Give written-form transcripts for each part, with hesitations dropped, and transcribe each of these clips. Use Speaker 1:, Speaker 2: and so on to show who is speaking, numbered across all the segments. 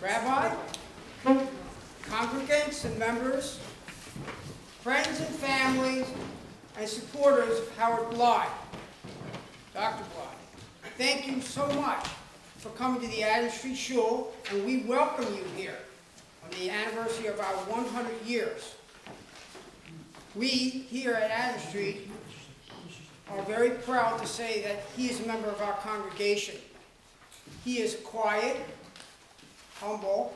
Speaker 1: Rabbi, congregants and members, friends and families, and supporters of Howard Bleich, Dr. Bleich, thank you so much for coming to the Adams Street Shul, and we welcome you here on the anniversary of our 100 years. We here at Adams Street are very proud to say that he is a member of our congregation. He is a quiet, humble,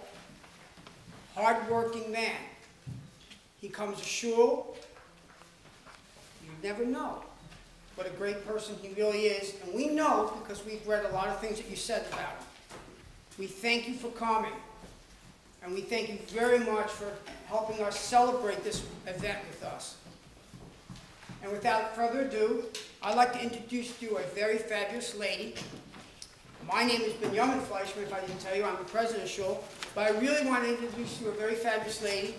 Speaker 1: hard-working man. He comes to shul. You never know what a great person he really is, and we know because we've read a lot of things that you said about him. We thank you for coming, and we thank you very much for helping us celebrate this event with us. And without further ado, I'd like to introduce to you a very fabulous lady. My name is Benyomin Fleischmann, if I didn't tell you. I'm the president of Shul. But I really want to introduce you to a very fabulous lady.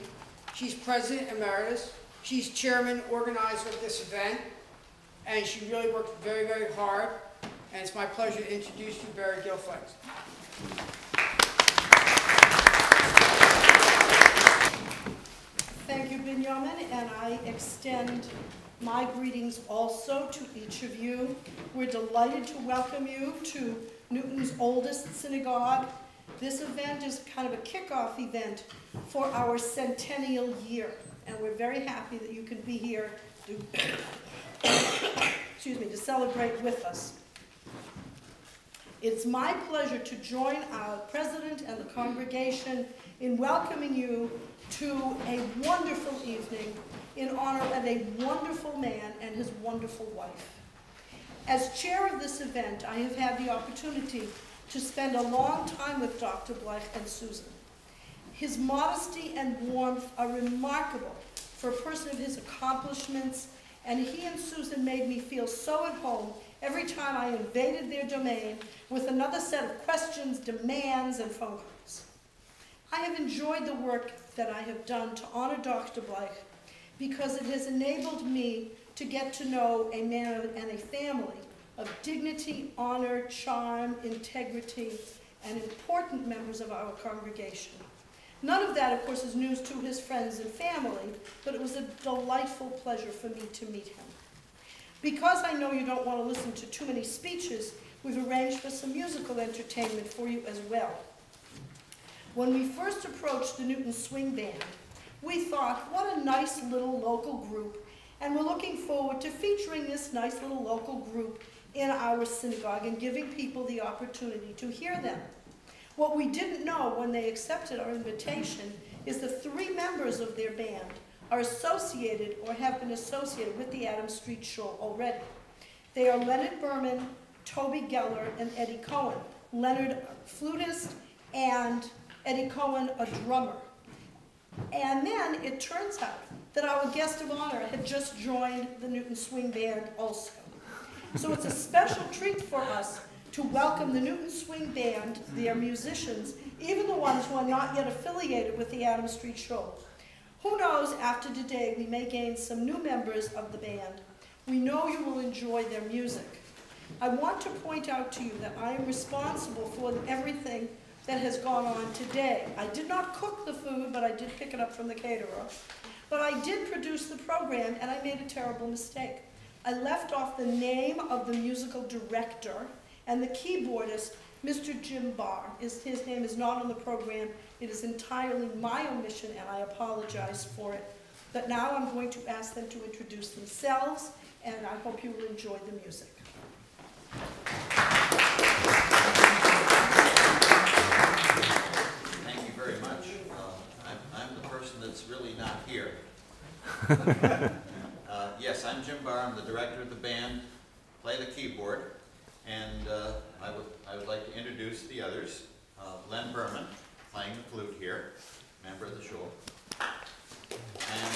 Speaker 1: She's president emeritus. She's chairman, organizer of this event. And she really worked very, very hard. And it's my pleasure to introduce you to Beri Gilfix.
Speaker 2: Thank you, Benyomin, and I extend my greetings also to each of you. We're delighted to welcome you to Newton's oldest synagogue. This event is kind of a kickoff event for our centennial year, and we're very happy that you can be here to, to celebrate with us. It's my pleasure to join our president and the congregation in welcoming you to a wonderful evening in honor of a wonderful man and his wonderful wife. As chair of this event, I have had the opportunity to spend a long time with Dr. Bleich and Susan. His modesty and warmth are remarkable for a person of his accomplishments, and he and Susan made me feel so at home every time I invaded their domain with another set of questions, demands, and phone calls. I have enjoyed the work that I have done to honor Dr. Bleich because it has enabled me to get to know a man and a family of dignity, honor, charm, integrity, and important members of our congregation. None of that, of course, is news to his friends and family, but it was a delightful pleasure for me to meet him. Because I know you don't want to listen to too many speeches, we've arranged for some musical entertainment for you as well. When we first approached the Newton Swing Band, we thought, what a nice little local group, and we're looking forward to featuring this nice little local group in our synagogue and giving people the opportunity to hear them. What we didn't know when they accepted our invitation is the 3 members of their band are associated or have been associated with the Adams Street Shul already. They are Leonard Berman, Toby Geller, and Eddie Cohen. Leonard, a flutist, and Eddie Cohen, a drummer. And then it turns out that our guest of honor had just joined the Newton Swing Band also. So it's a special treat for us to welcome the Newton Swing Band, their musicians, even the ones who are not yet affiliated with the Adams Street Shul. Who knows, after today we may gain some new members of the band. We know you will enjoy their music. I want to point out to you that I am responsible for everything that has gone on today. I did not cook the food, but I did pick it up from the caterer. But I did produce the program, and I made a terrible mistake. I left off the name of the musical director and the keyboardist, Mr. Jim Barr. His name is not on the program. It is entirely my omission, and I apologize for it. But now I'm going to ask them to introduce themselves, and I hope you will enjoy the music.
Speaker 3: Very much. I'm the person that's really not here. Yes, I'm Jim Barr. I'm the director of the band, play the keyboard, and I would like to introduce the others. Len Berman, playing the flute here, member of the Shul. And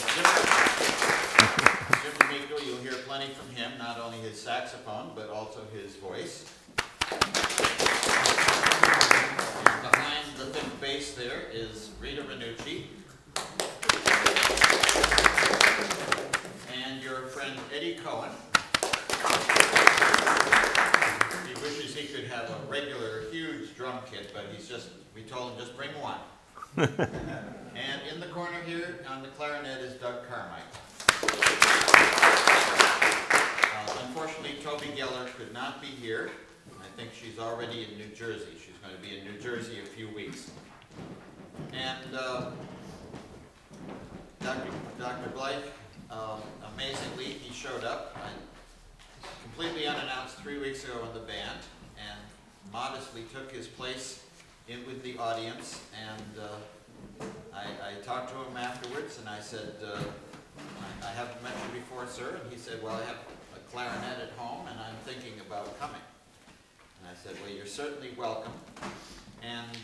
Speaker 3: Jim D'Amico, you'll hear plenty from him, not only his saxophone, but also his voice. Behind the thin bass there is Rita Ranucci. And your friend Eddie Cohen. He wishes he could have a regular huge drum kit, but we told him just bring one. And in the corner here on the clarinet is Doug Carmichael. Unfortunately, Toby Geller could not be here. I think she's already in New Jersey. She's going to be in New Jersey a few weeks. And Dr. Bleich, amazingly, he showed up completely unannounced 3 weeks ago in the band and modestly took his place in with the audience. And I talked to him afterwards and I said, I haven't met you before, sir. And he said, well, I have a clarinet at home and I'm thinking about coming. And I said, well, you're certainly welcome. And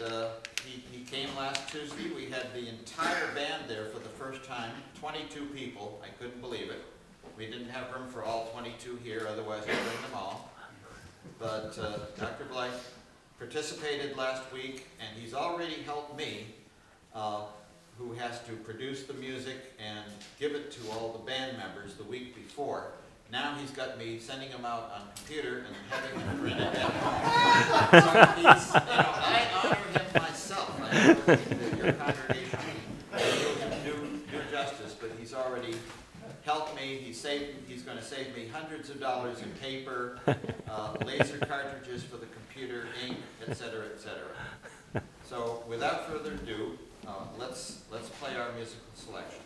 Speaker 3: he came last Tuesday. We had the entire band there for the first time, 22 people. I couldn't believe it. We didn't have room for all 22 here, otherwise I'd bring them all. But Dr. Bleich participated last week, and he's already helped me, who has to produce the music and give it to all the band members the week before. Now he's got me sending him out on computer and having him print it at home. So he's, I honor him myself. I don't think that your congregation will do him due justice, but he's already helped me. He's going to save me hundreds of dollars in paper, laser cartridges for the computer, ink, etc., etc. So without further ado, let's play our musical selections.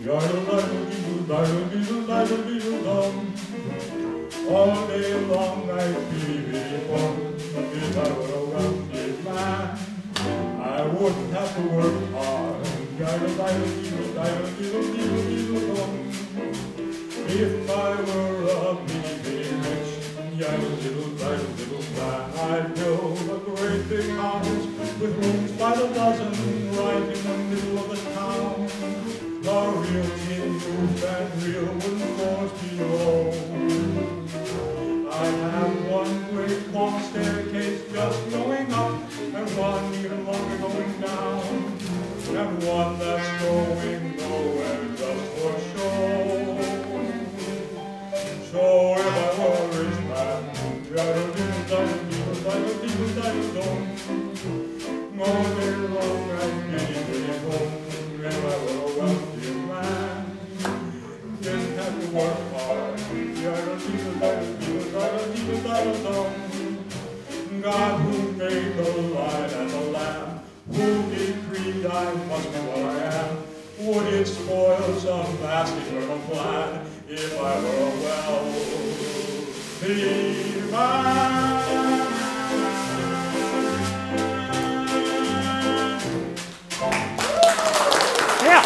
Speaker 4: All day long I feel it on, if I were a wealthy man, I wouldn't have to work hard. If I were a really rich, little man, I'd build a great big house with rooms by the dozen right in the middle of the town. A real tin roof and real wooden floors below. I have one great long staircase just going up, and one even longer going down, and one that's going nowhere just for show. So if I were a rich man, all day long I'd be home. If I were a wealthy man, didn't have to work hard. God who made the lion and the lamb, who decreed I must be what I am, would it spoil some vast eternal plan if I were a wealthy man?
Speaker 5: Yeah.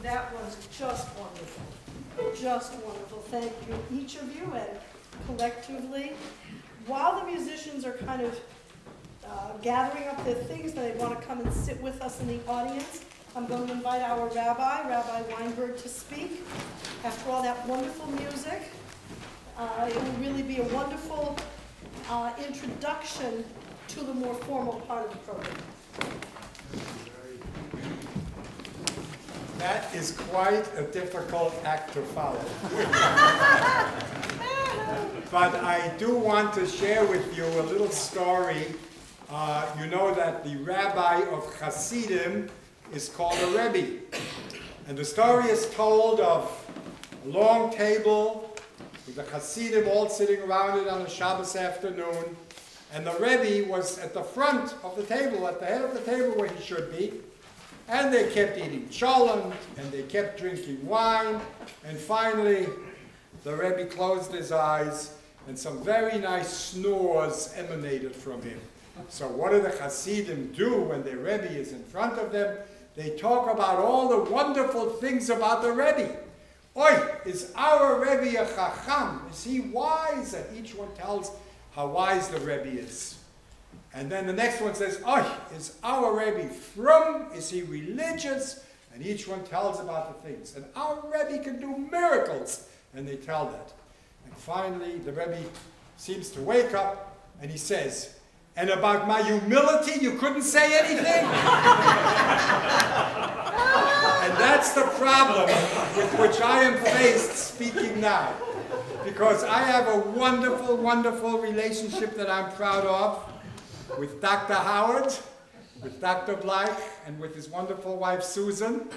Speaker 2: that was just wonderful. Just wonderful. Thank you, each of you, and collectively. While the musicians are kind of gathering up their things, they want to come and sit with us in the audience, I'm going to invite our Rabbi Weinberg, to speak. After all that wonderful music, it will really be a wonderful introduction to the more formal part of the program.
Speaker 5: That is quite a difficult act to follow. But I do want to share with you a little story. You know that the rabbi of Hasidim is called a Rebbe. And the story is told of a long table with the Hasidim all sitting around it on a Shabbos afternoon. And the Rebbe was at the front of the table, at the head of the table where he should be. And they kept eating cholent, and they kept drinking wine. And finally, the Rebbe closed his eyes, and some very nice snores emanated from him. So what do the Hasidim do when the Rebbe is in front of them? They talk about all the wonderful things about the Rebbe. Oi, is our Rebbe a chacham? Is he wise? And each one tells how wise the Rebbe is. And then the next one says, oh, is our Rebbe frum? Is he religious? And each one tells about the things. And our Rebbe can do miracles. And they tell that. And finally, the Rebbe seems to wake up and he says, and about my humility, you couldn't say anything? And that's the problem with which I am faced speaking now. Because I have a wonderful, wonderful relationship that I'm proud of with Dr. Howard, with Dr. Bleich, and with his wonderful wife Susan.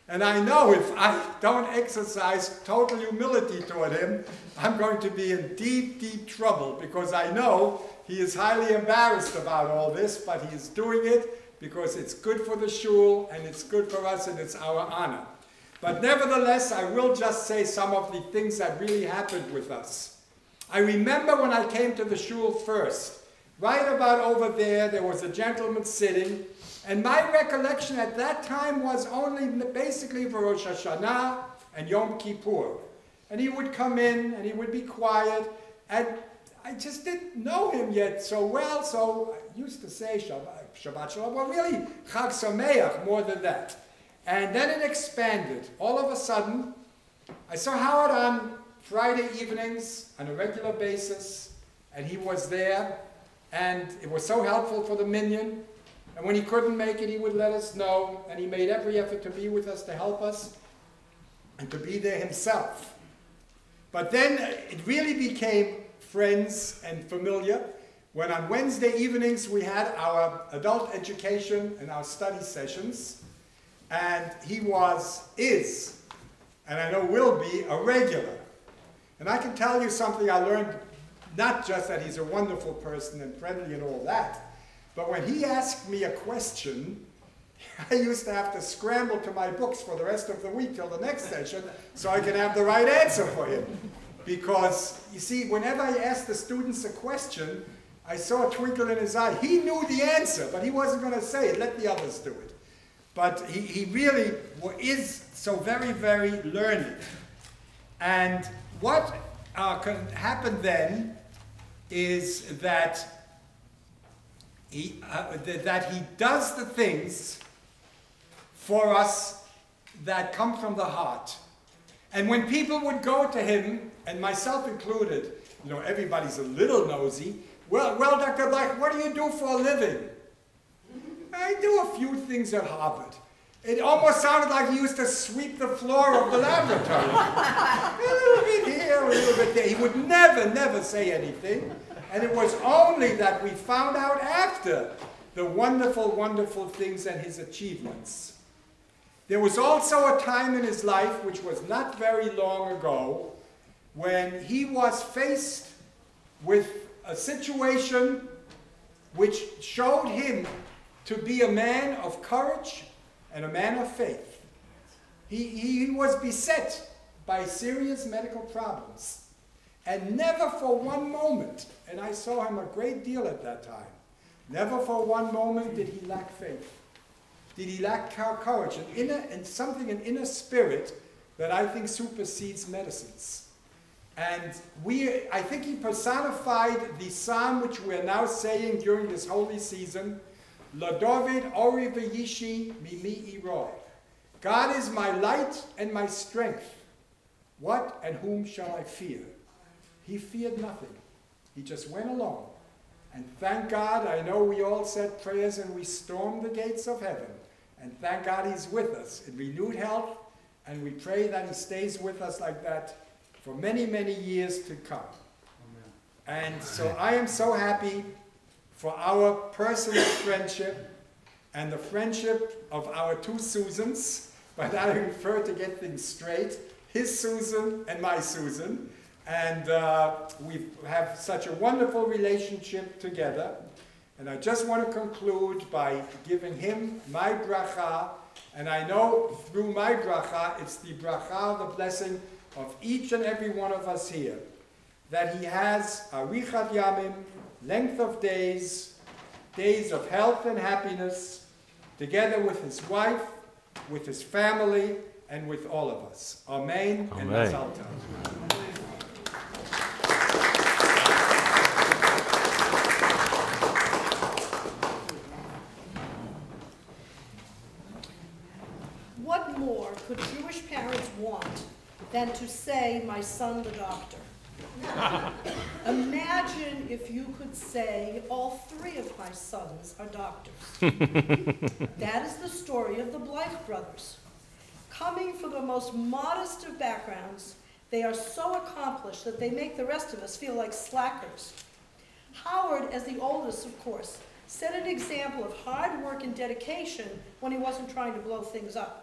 Speaker 5: And I know if I don't exercise total humility toward him, I'm going to be in deep, deep trouble, because I know he is highly embarrassed about all this, but he is doing it because it's good for the shul, and it's good for us, and it's our honor. But nevertheless, I will just say some of the things that really happened with us. I remember when I came to the shul first, right about over there, there was a gentleman sitting, and my recollection at that time was only basically for Rosh Hashanah and Yom Kippur. And he would come in, and he would be quiet, and I just didn't know him yet so well, so I used to say Shabbat Shalom, well really Chag Sameach more than that. And then it expanded. All of a sudden, I saw Howard on Friday evenings on a regular basis, and he was there, and it was so helpful for the minyan. And when he couldn't make it, he would let us know, and he made every effort to be with us, to help us, and to be there himself. But then it really became friends and familiar when on Wednesday evenings we had our adult education and our study sessions, and he is, and I know will be, a regular. And I can tell you something I learned, not just that he's a wonderful person and friendly and all that, but when he asked me a question, I used to have to scramble to my books for the rest of the week till the next session so I could have the right answer for him. Because, you see, whenever I asked the students a question, I saw a twinkle in his eye. He knew the answer, but he wasn't going to say it. Let the others do it. But he really is so very, very learned. And what happened then is that he does the things for us that come from the heart. And when people would go to him, and myself included, you know, everybody's a little nosy. Well, Dr. Bleich, what do you do for a living? I do a few things at Harvard. It almost sounded like he used to sweep the floor of the laboratory. A little bit here, a little bit there. He would never say anything. And it was only that we found out after the wonderful, wonderful things and his achievements. There was also a time in his life, which was not very long ago, when he was faced with a situation which showed him to be a man of courage and a man of faith. He was beset by serious medical problems, and never for one moment, and I saw him a great deal at that time, never for one moment did he lack faith. did he lack courage, an inner spirit that I think supersedes medicines. And I think he personified the psalm which we are now saying during this holy season, La David Ori V'yishi Mimi Iroi. God is my light and my strength. What and whom shall I fear? He feared nothing. He just went along. And thank God, I know we all said prayers and we stormed the gates of heaven. And thank God he's with us in renewed health. And we pray that he stays with us like that for many, many years to come. Amen. And so I am so happy for our personal friendship and the friendship of our two Susans, but I prefer to get things straight, his Susan and my Susan. And we have such a wonderful relationship together. And I just want to conclude by giving him my bracha. And I know through my bracha, it's the bracha, the blessing of each and every one of us here, that he has arichat yamim, length of days, days of health and happiness, together with his wife, with his family, and with all of us. Amen. And Mazal Tov.
Speaker 2: What more could Jewish parents want than to say, my son the doctor? Imagine if you could say, all three of my sons are doctors. That is the story of the Bleich brothers. Coming from the most modest of backgrounds, they are so accomplished that they make the rest of us feel like slackers. Howard, as the oldest, of course, set an example of hard work and dedication when he wasn't trying to blow things up.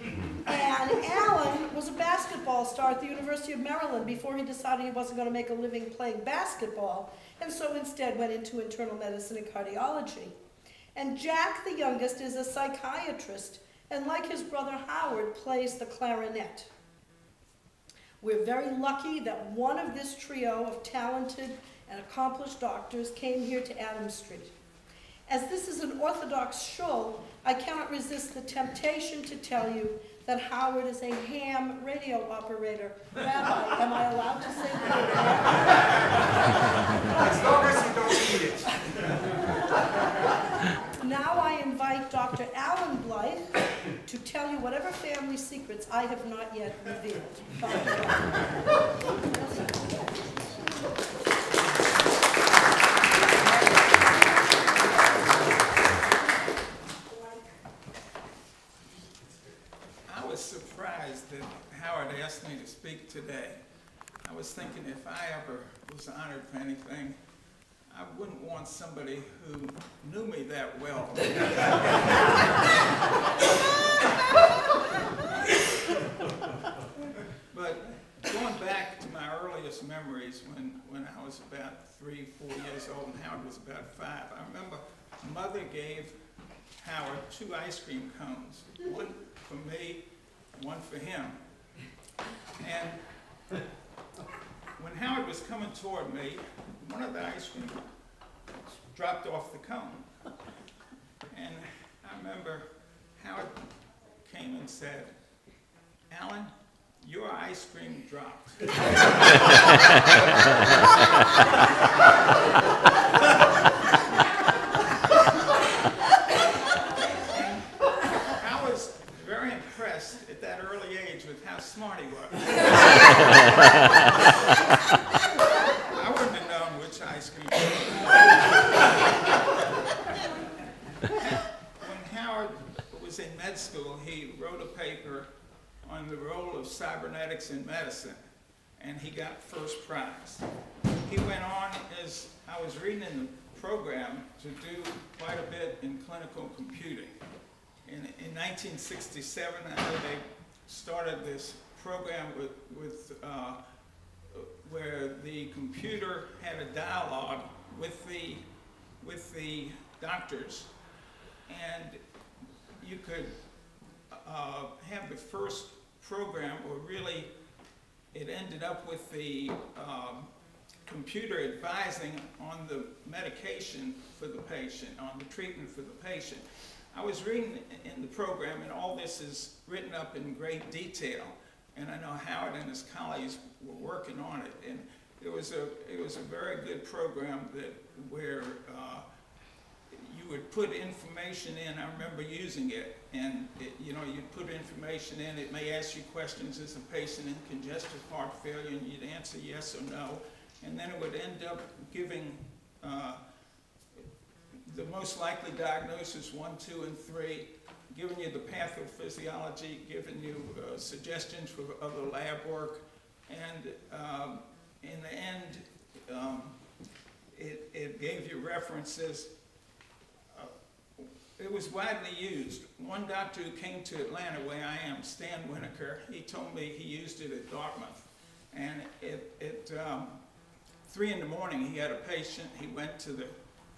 Speaker 2: And Allan was a basketball star at the University of Maryland before he decided he wasn't going to make a living playing basketball, and so instead went into internal medicine and cardiology. And Jack, the youngest, is a psychiatrist, and like his brother Howard, plays the clarinet. We're very lucky that one of this trio of talented and accomplished doctors came here to Adams Street. As this is an Orthodox shul, I cannot resist the temptation to tell you that Howard is a ham radio operator. Rabbi, am I allowed to say that?
Speaker 5: As long as you don't eat it.
Speaker 2: Now I invite Dr. Allan Bleich to tell you whatever family secrets I have not yet revealed.
Speaker 6: I was surprised that Howard asked me to speak today. I was thinking if I ever was honored for anything, I wouldn't want somebody who knew me that well. But going back to my earliest memories when I was about 3, 4 years old and Howard was about 5, I remember Mother gave Howard 2 ice cream cones, one for me, one for him. And when Howard was coming toward me, one of the ice cream dropped off the cone. And I remember Howard came and said, Allan, your ice cream dropped. I was very impressed at that early age with how smart he was. I wouldn't have known which ice cream. When Howard was in med school, he wrote a paper on the role of cybernetics in medicine, and he got first prize. He went on, as I was reading in the program, to do quite a bit in clinical computing. In 1967, I know they started this program where the computer had a dialogue with the doctors, and you could have the first program, or really it ended up with the computer advising on the medication for the patient, on the treatment for the patient. I was reading in the program, and all this is written up in great detail. And I know Howard and his colleagues were working on it. And it was a very good program where you would put information in. I remember using it, and you'd put information in. It may ask you questions: is the patient in congestive heart failure? And you'd answer yes or no, and then it would end up giving the most likely diagnosis, 1, 2, and 3, giving you the pathophysiology, giving you suggestions for other lab work, and in the end, it gave you references. It was widely used. One doctor who came to Atlanta, where I am, Stan Winokur, he told me he used it at Dartmouth. And at 3 in the morning, he had a patient. He went to the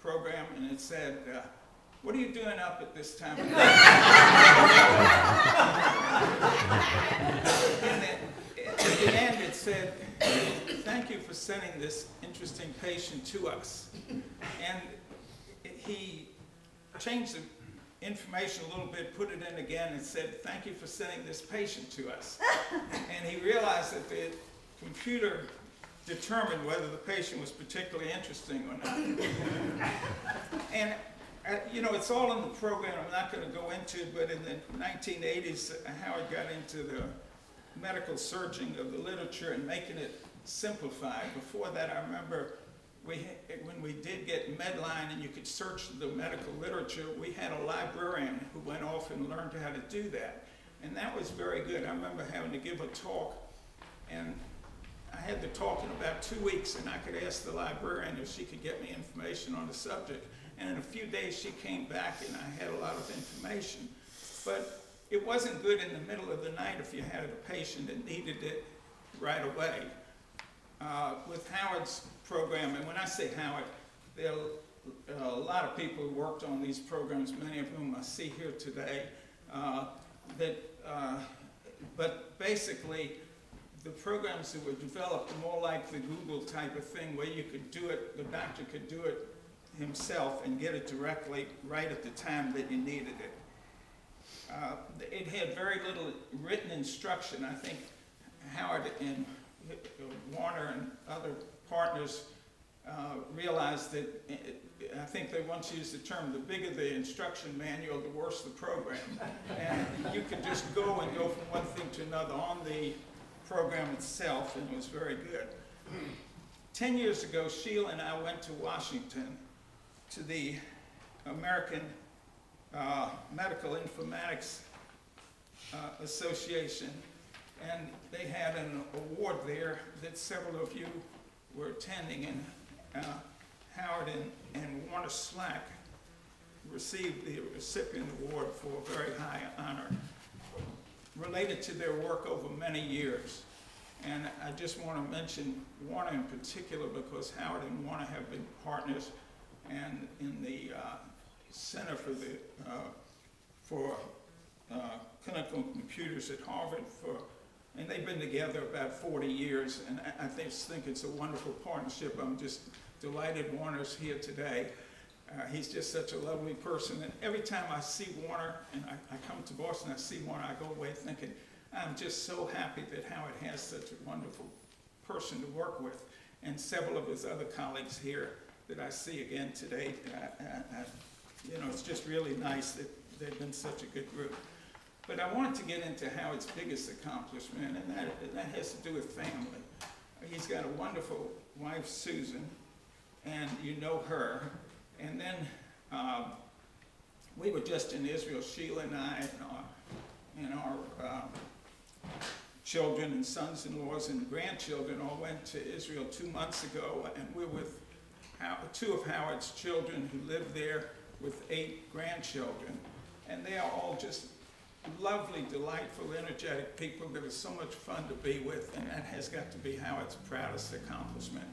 Speaker 6: program, and it said, "What are you doing up at this time of day?" And at the end, it said, "Thank you for sending this interesting patient to us." And he changed the information a little bit, put it in again, and said, "Thank you for sending this patient to us." And he realized that the computer determined whether the patient was particularly interesting or not. And it's all in the program. I'm not going to go into it, but in the 1980s, Howard got into the medical searching of the literature and making it simplified. Before that, I remember when we did get Medline and you could search the medical literature, we had a librarian who went off and learned how to do that. And that was very good. I remember having to give a talk, and I had the talk in about 2 weeks, and I could ask the librarian if she could get me information on the subject. And in a few days, she came back, and I had a lot of information. But it wasn't good in the middle of the night if you had a patient that needed it right away. With Howard's program, and when I say Howard, there are a lot of people who worked on these programs, many of whom I see here today, but basically, the programs that were developed are more like the Google type of thing, where you could do it, the doctor could do it himself and get it directly right at the time that you needed it. It had very little written instruction. I think Howard and Warner and other partners realized that, I think they once used the term, the bigger the instruction manual, the worse the program. And you could just go and go from one thing to another on the program itself, and it was very good. 10 years ago, Sheila and I went to Washington to the American Medical Informatics Association, and they had an award there that several of you were attending, and Howard and Warner Slack received the recipient award for a very high honor related to their work over many years. And I just want to mention Warner in particular, because Howard and Warner have been partners, and in the Center for Clinical Computers at Harvard, and they've been together about 40 years, and I just think it's a wonderful partnership. I'm just delighted Warner's here today. He's just such a lovely person, and every time I see Warner, and I come to Boston, I see Warner, I go away thinking, I'm just so happy that Howard has such a wonderful person to work with, and several of his other colleagues here that I see again today. It's just really nice that they've been such a good group. But I wanted to get into Howard's biggest accomplishment, and that has to do with family. He's got a wonderful wife, Susan, and you know her. And then we were just in Israel, Sheila and I, and our children and sons-in-laws and grandchildren all went to Israel 2 months ago, and we're with 2 of Howard's children who live there with 8 grandchildren. And they are all just lovely, delightful, energetic people that are so much fun to be with, and that has got to be Howard's proudest accomplishment.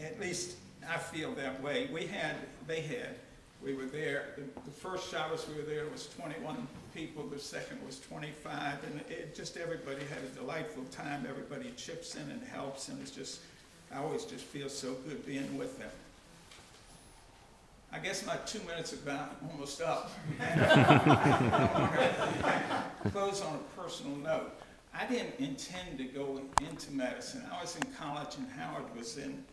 Speaker 6: At least I feel that way. We were there, the first Shabbos we were there was 21 people, the second was 25, and just everybody had a delightful time. Everybody chips in and helps, and I always just feel so good being with them. I guess my 2 minutes are almost up. I want to close on a personal note. I didn't intend to go into medicine. I was in college and Howard was in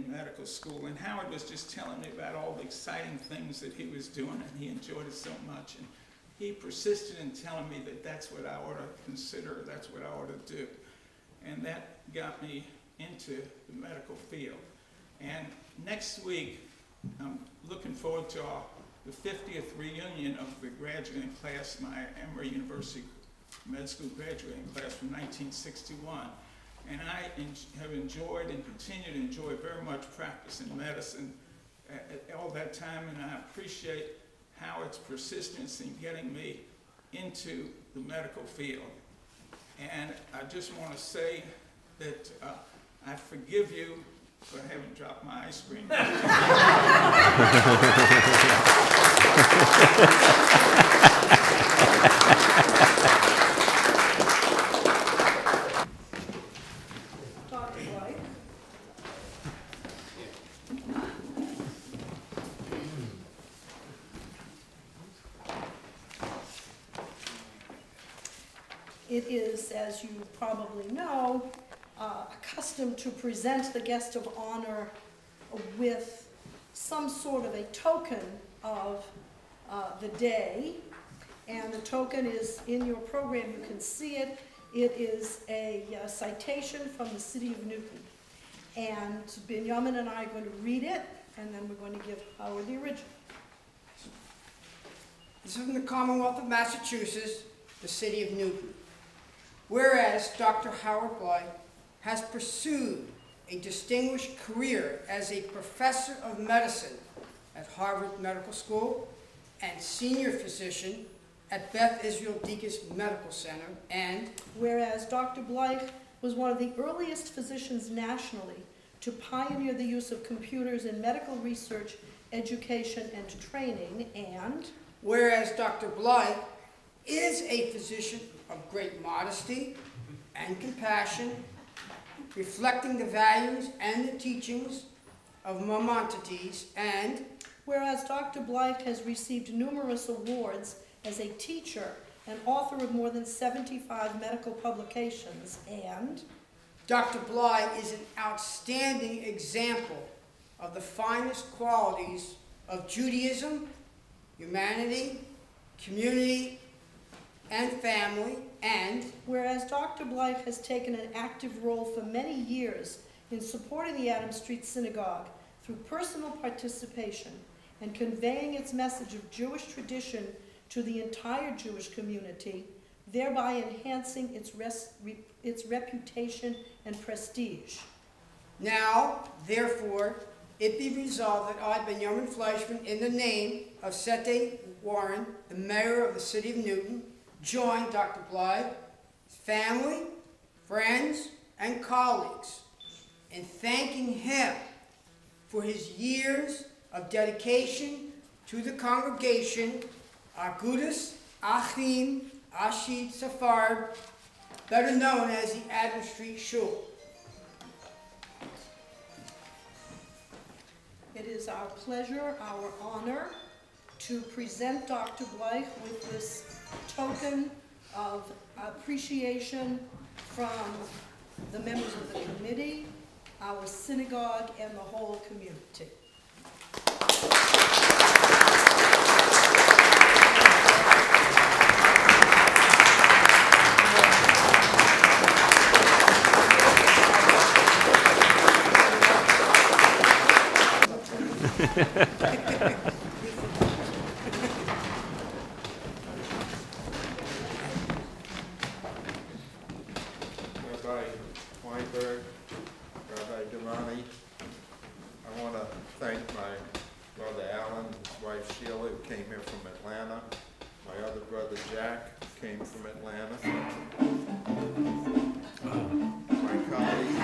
Speaker 6: medical school, and Howard was just telling me about all the exciting things that he was doing, and he enjoyed it so much. And he persisted in telling me that that's what I ought to consider, that's what I ought to do. And that got me into the medical field. And next week, I'm looking forward to the 50th reunion of the graduating class, my Emory University Med School graduating class from 1961. And I have enjoyed and continue to enjoy very much practice in medicine all that time, and I appreciate Howard's persistence in getting me into the medical field. And I just want to say that I forgive you for having dropped my ice cream.
Speaker 2: Dr. Bleich. It is, as you probably know, accustomed to present the guest of honor with some sort of a token of the day. And the token is in your program. You can see it. It is a citation from the city of Newton. And Benyomin and I are going to read it, and then we're going to give Howard the original.
Speaker 1: This is from the Commonwealth of Massachusetts, the city of Newton. Whereas Dr. Howard Bleich has pursued a distinguished career as a professor of medicine at Harvard Medical School and senior physician at Beth Israel Deaconess Medical Center, and
Speaker 2: whereas Dr. Bleich was one of the earliest physicians nationally to pioneer the use of computers in medical research, education, and training, and
Speaker 1: whereas Dr. Bleich is a physician of great modesty and compassion, reflecting the values and the teachings of Maimonides, and
Speaker 2: whereas Dr. Bleich has received numerous awards as a teacher and author of more than 75 medical publications, and
Speaker 1: Dr. Bleich is an outstanding example of the finest qualities of Judaism, humanity, community, and family, and
Speaker 2: whereas Dr. Bleich has taken an active role for many years in supporting the Adams Street Synagogue through personal participation and conveying its message of Jewish tradition to the entire Jewish community, thereby enhancing its reputation and prestige.
Speaker 1: Now, therefore, it be resolved that I, Benyomin Fleischmann, in the name of Sete Warren, the mayor of the city of Newton, join Dr. Bleich, his family, friends, and colleagues in thanking him for his years of dedication to the congregation Agudas Achim Ashid Safard, better known as the Adams Street Shul.
Speaker 2: It is our pleasure, our honor, to present Dr. Bleich with this token of appreciation from the members of the committee, our synagogue, and the whole community.
Speaker 7: Rabbi Weinberg, Rabbi Dermani, I want to thank my brother Allan and his wife Sheila, who came here from Atlanta, my other brother Jack, who came from Atlanta, my colleague,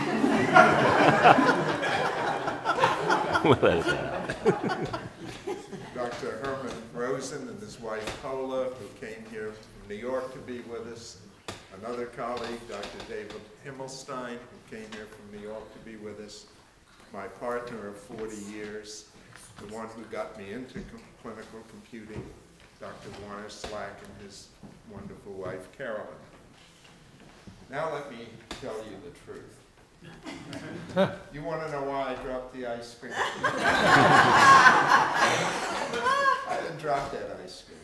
Speaker 7: Dr. Herman Rosen and his wife Paula, who came here from New York to be with us, another colleague, Dr. David Himmelstein, who came here from New York to be with us, my partner of 40 years, the one who got me into clinical computing, Dr. Warner Slack, and his wonderful wife, Carolyn. Now let me tell you the truth. You want to know why I dropped the ice cream? I didn't drop that ice cream.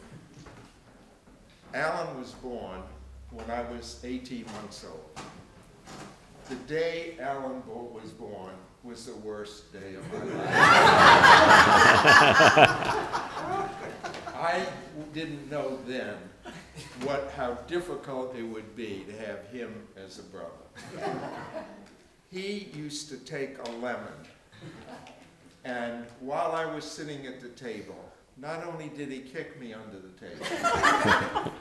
Speaker 7: Allan was born when I was 18 months old. The day Allan was born was the worst day of my life. I didn't know then how difficult it would be to have him as a brother. He used to take a lemon, and while I was sitting at the table, not only did he kick me under the table,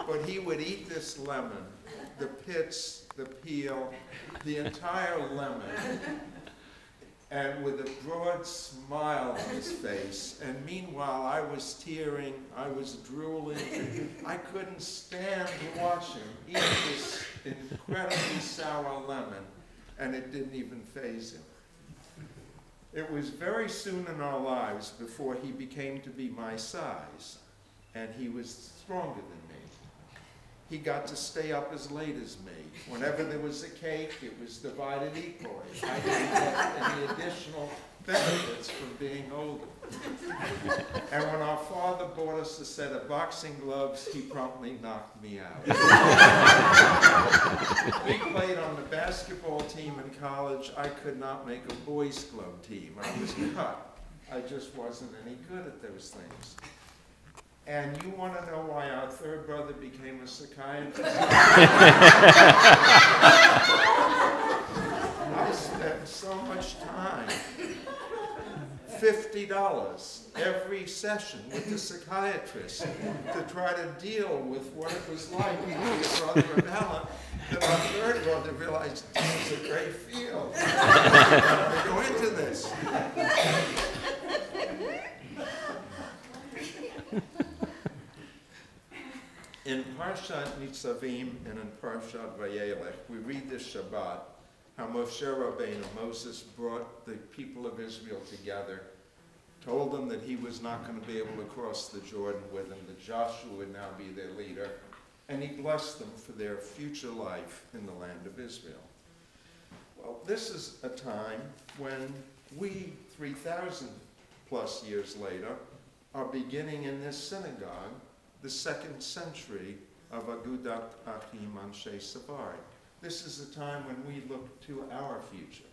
Speaker 7: but he would eat this lemon, the pits, the peel, the entire lemon, and with a broad smile on his face. And meanwhile, I was tearing, I was drooling. I couldn't stand to watch him eat this incredibly sour lemon, and it didn't even faze him. It was very soon in our lives before he became to be my size, and he was stronger than me. He got to stay up as late as me. Whenever there was a cake, it was divided equally. I didn't get any additional benefits from being older. And when our father bought us a set of boxing gloves, he promptly knocked me out. We played on the basketball team in college. I could not make a boys' club team. I was cut. I just wasn't any good at those things. And you want to know why our third brother became a psychiatrist? I spent so much time, $50 every session with the psychiatrist to try to deal with what it was like to be a brother of Allan, that our third brother realized this is a great field. I'm going to go into this. In Parshat Nitzavim and in Parshat Vayelech, we read this Shabbat, how Moshe Rabbeinu, Moses, brought the people of Israel together, told them that he was not going to be able to cross the Jordan with them, that Joshua would now be their leader, and he blessed them for their future life in the land of Israel. Well, this is a time when we, 3,000 plus years later, are beginning in this synagogue the 2nd century of Agudat Achim Anshe Savari. This is a time when we look to our future.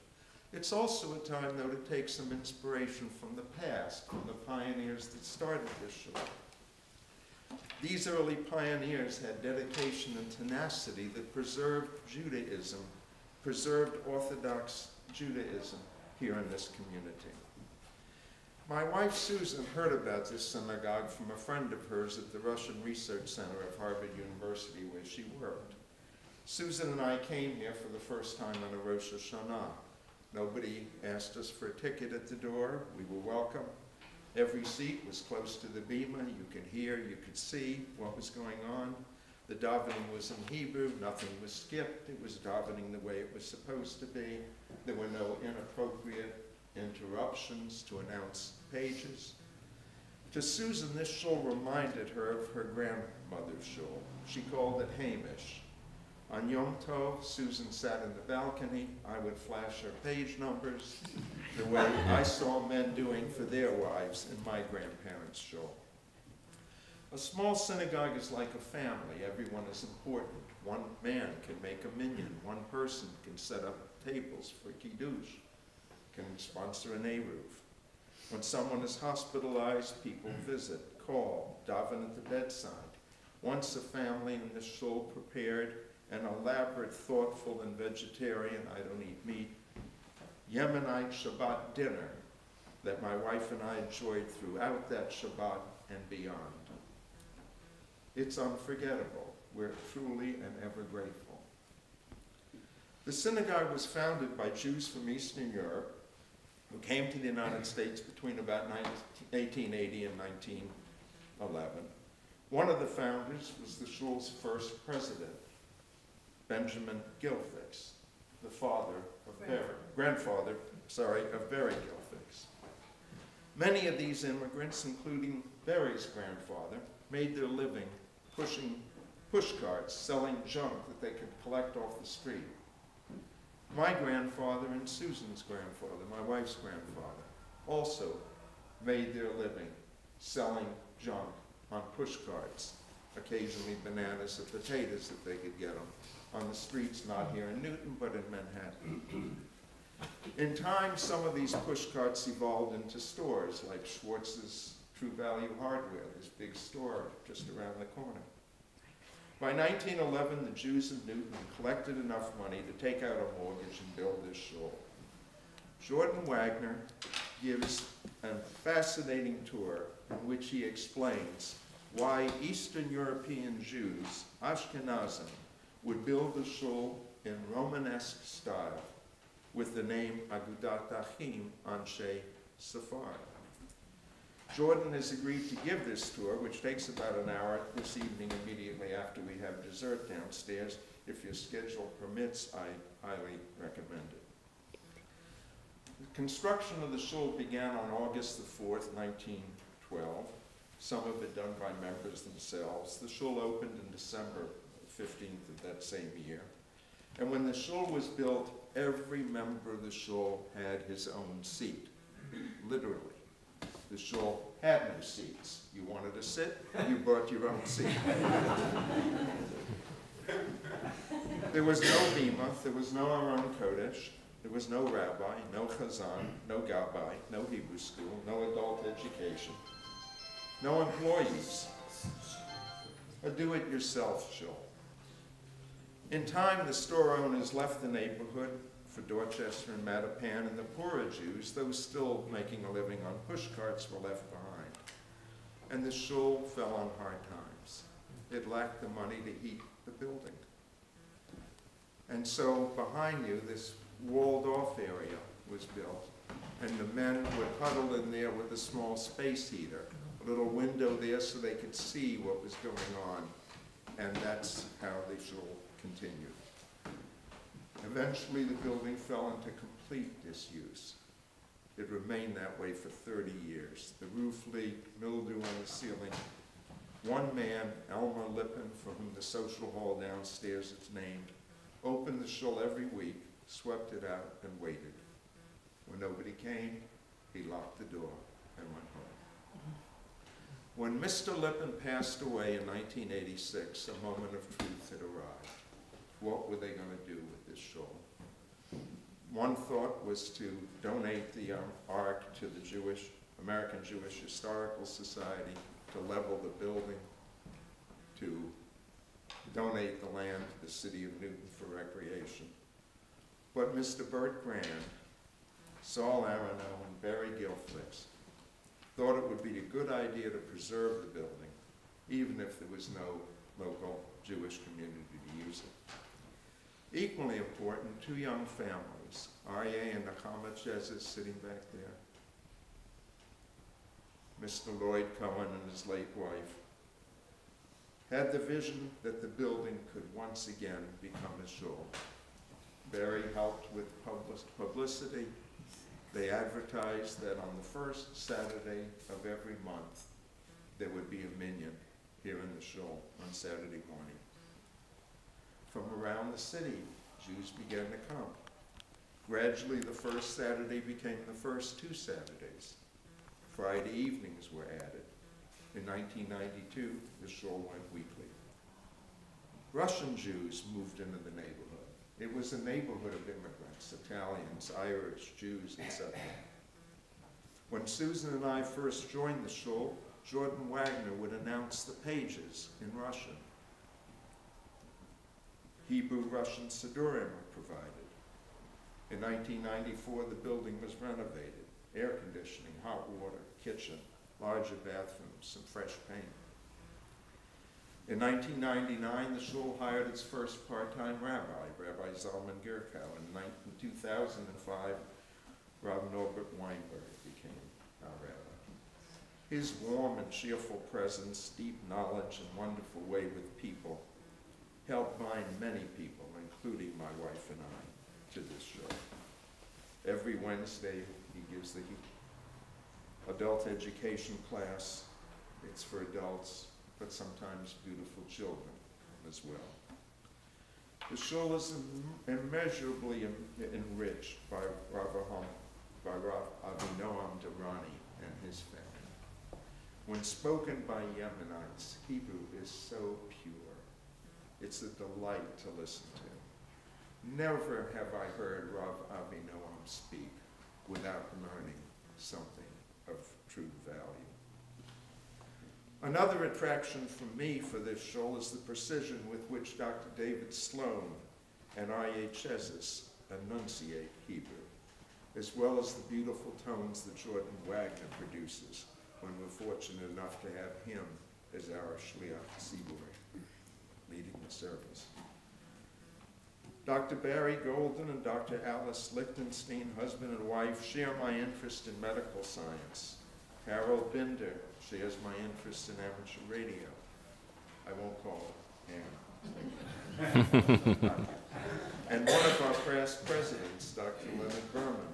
Speaker 7: It's also a time, though, to take some inspiration from the past, from the pioneers that started this shul. These early pioneers had dedication and tenacity that preserved Judaism, preserved Orthodox Judaism here in this community. My wife Susan heard about this synagogue from a friend of hers at the Russian Research Center of Harvard University where she worked. Susan and I came here for the first time on a Rosh Hashanah. Nobody asked us for a ticket at the door. We were welcome. Every seat was close to the bima. You could hear, you could see what was going on. The davening was in Hebrew. Nothing was skipped. It was davening the way it was supposed to be. There were no inappropriate interruptions to announce pages. To Susan, this shul reminded her of her grandmother's shul. She called it Hamish. On Yom Tov, Susan sat in the balcony. I would flash her page numbers the way I saw men doing for their wives in my grandparents' shul. A small synagogue is like a family. Everyone is important. One man can make a minyan. One person can set up tables for kiddush, can sponsor an eruv. When someone is hospitalized, people visit, call, daven at the bedside. Once a family in the shul prepared an elaborate, thoughtful, and vegetarian, I don't eat meat, Yemenite Shabbat dinner that my wife and I enjoyed throughout that Shabbat and beyond. It's unforgettable. We're truly and ever grateful. The synagogue was founded by Jews from Eastern Europe who came to the United States between about 1880 and 1911. One of the founders was the shul's first president, Benyomin Gilfix, the grandfather of Beri Gilfix. Many of these immigrants, including Beri's grandfather, made their living pushing pushcarts, selling junk that they could collect off the street. My grandfather and Susan's grandfather, my wife's grandfather, also made their living selling junk on pushcarts, occasionally bananas or potatoes if they could get them, on the streets not here in Newton but in Manhattan. In time, some of these pushcarts evolved into stores like Schwartz's True Value Hardware, this big store just around the corner. By 1911, the Jews of Newton collected enough money to take out a mortgage and build this shul. Jordan Wagner gives a fascinating tour in which he explains why Eastern European Jews, Ashkenazim, would build the shul in Romanesque style with the name Agudat Achim Anshe Sephard. Jordan has agreed to give this tour, which takes about an hour this evening immediately after we have dessert downstairs. If your schedule permits, I highly recommend it. The construction of the shul began on August the 4th, 1912, some of it done by members themselves. The shul opened in December 15th of that same year. And when the shul was built, every member of the shul had his own seat, literally. The shul had no seats. You wanted to sit, you brought your own seat. There was no bima, there was no Aron Kodesh, there was no rabbi, no chazan, no gabbai, no Hebrew school, no adult education, no employees, a do-it-yourself shul. In time, the store owners left the neighborhood for Dorchester and Mattapan, and the poorer Jews, those still making a living on pushcarts, were left behind. And the shul fell on hard times. It lacked the money to heat the building. And so behind you, this walled-off area was built, and the men would huddle in there with a small space heater, a little window there so they could see what was going on, and that's how the shul continued. Eventually, the building fell into complete disuse. It remained that way for 30 years. The roof leaked, mildew on the ceiling. One man, Elman for whom the social hall downstairs is named, opened the shul every week, swept it out, and waited. When nobody came, he locked the door and went home. When Mr. Lippin passed away in 1986, a moment of truth had arrived. What were they going to do with this shul? One thought was to donate the ark to the American Jewish Historical Society, to level the building, to donate the land to the city of Newton for recreation. But Mr. Bert Grand, Saul Aronow, and Beri Gilfix thought it would be a good idea to preserve the building, even if there was no local Jewish community to use it. Equally important, two young families, Aryeh and Nakama Chezes, sitting back there. Mr. Lloyd Cohen and his late wife had the vision that the building could once again become a shul. Beri helped with publicity. They advertised that on the first Saturday of every month, there would be a minyan here in the shul on Saturday morning. From around the city, Jews began to come. Gradually, the first Saturday became the first two Saturdays. Friday evenings were added. In 1992, the shul went weekly. Russian Jews moved into the neighborhood. It was a neighborhood of immigrants, Italians, Irish, Jews, etc. When Susan and I first joined the shul, Jordan Wagner would announce the pages in Russian. Hebrew-Russian Sidurim were provided. In 1994, the building was renovated. Air conditioning, hot water, kitchen, larger bathrooms, some fresh paint. In 1999, the shul hired its first part-time rabbi, Rabbi Zalman Gierkow. In 2005, Rabbi Norbert Weinberg became our rabbi. His warm and cheerful presence, deep knowledge, and wonderful way with people helped bind many people, including my wife and I, to this shul. Every Wednesday, he gives the adult education class. It's for adults, but sometimes beautiful children as well. The shul is immeasurably enriched by Rav Avinoam Durrani and his family. When spoken by Yemenites, Hebrew is so pure. It's a delight to listen to. Never have I heard Rav Avinoam speak without learning something of true value. Another attraction for me for this shul is the precision with which Dr. David Sloan and IHSs enunciate Hebrew, as well as the beautiful tones that Jordan Wagner produces when we're fortunate enough to have him as our Shliach Tzibur leading the service. Dr. Barry Golden and Dr. Alice Lichtenstein, husband and wife, share my interest in medical science. Harold Binder shares my interest in amateur radio. I won't call it Ham. And one of our past presidents, Dr. Leonard Berman,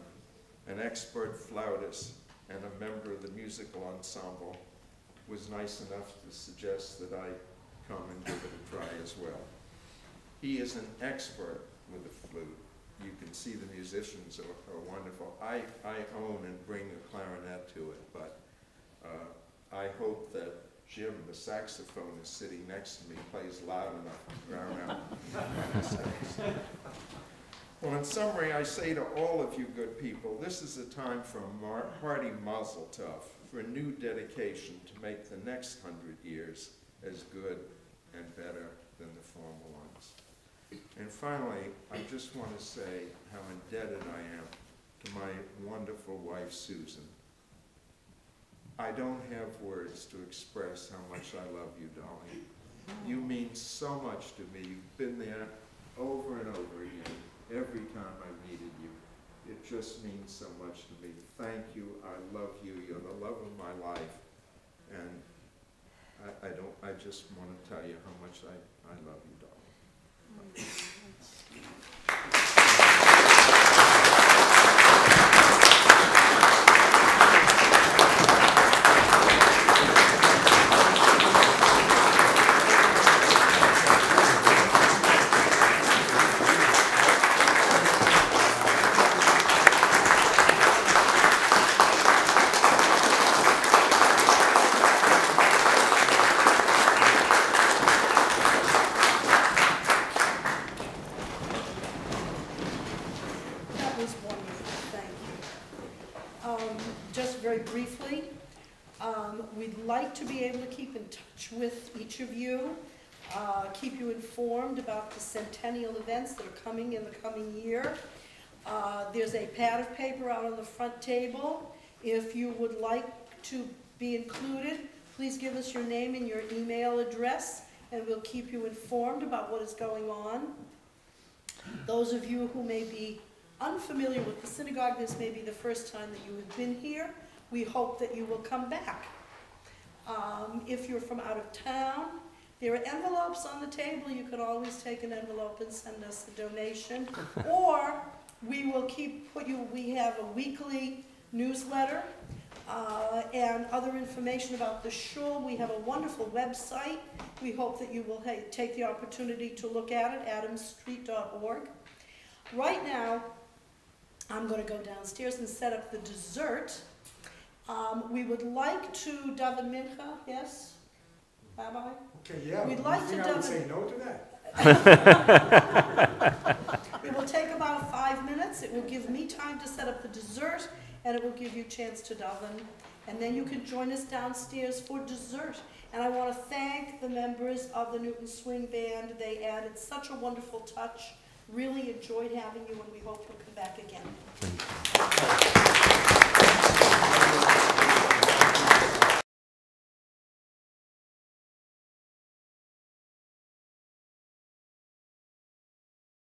Speaker 7: an expert flautist and a member of the musical ensemble, was nice enough to suggest that I come and give it a try as well. He is an expert with the flute. You can see the musicians are wonderful. I own and bring a clarinet to it, but I hope that Jim, the saxophonist sitting next to me, plays loud enough to drown out the sax. Well, in summary, I say to all of you good people, this is a time for a hearty mazel tov, for a new dedication to make the next 100 years as good and better than the former ones. And finally, I just want to say how indebted I am to my wonderful wife, Susan. I don't have words to express how much I love you, darling. You mean so much to me. You've been there over and over again, every time I needed you. It just means so much to me. Thank you. I love you. You're the love of my life. And I just want to tell you how much I love you, darling.
Speaker 2: With each of you, keep you informed about the centennial events that are coming in the coming year. There's a pad of paper out on the front table. If you would like to be included, please give us your name and your email address, and we'll keep you informed about what is going on. Those of you who may be unfamiliar with the synagogue, this may be the first time that you have been here. We hope that you will come back. If you're from out of town, there are envelopes on the table. You can always take an envelope and send us a donation. Or we will we have a weekly newsletter and other information about the shul. We have a wonderful website. We hope that you will take the opportunity to look at it, adamsstreet.org. Right now, I'm going to go downstairs and set up the dessert. We would like to daven mincha, yes, Rabbi?
Speaker 5: Okay, yeah.
Speaker 2: We'd like to
Speaker 5: I would say no to
Speaker 2: that. It will take about 5 minutes. It will give me time to set up the dessert, and it will give you a chance to daven. And then you can join us downstairs for dessert. And I want to thank the members of the Newton Swing Band. They added such a wonderful touch. Really enjoyed having you, and we hope you'll come back again.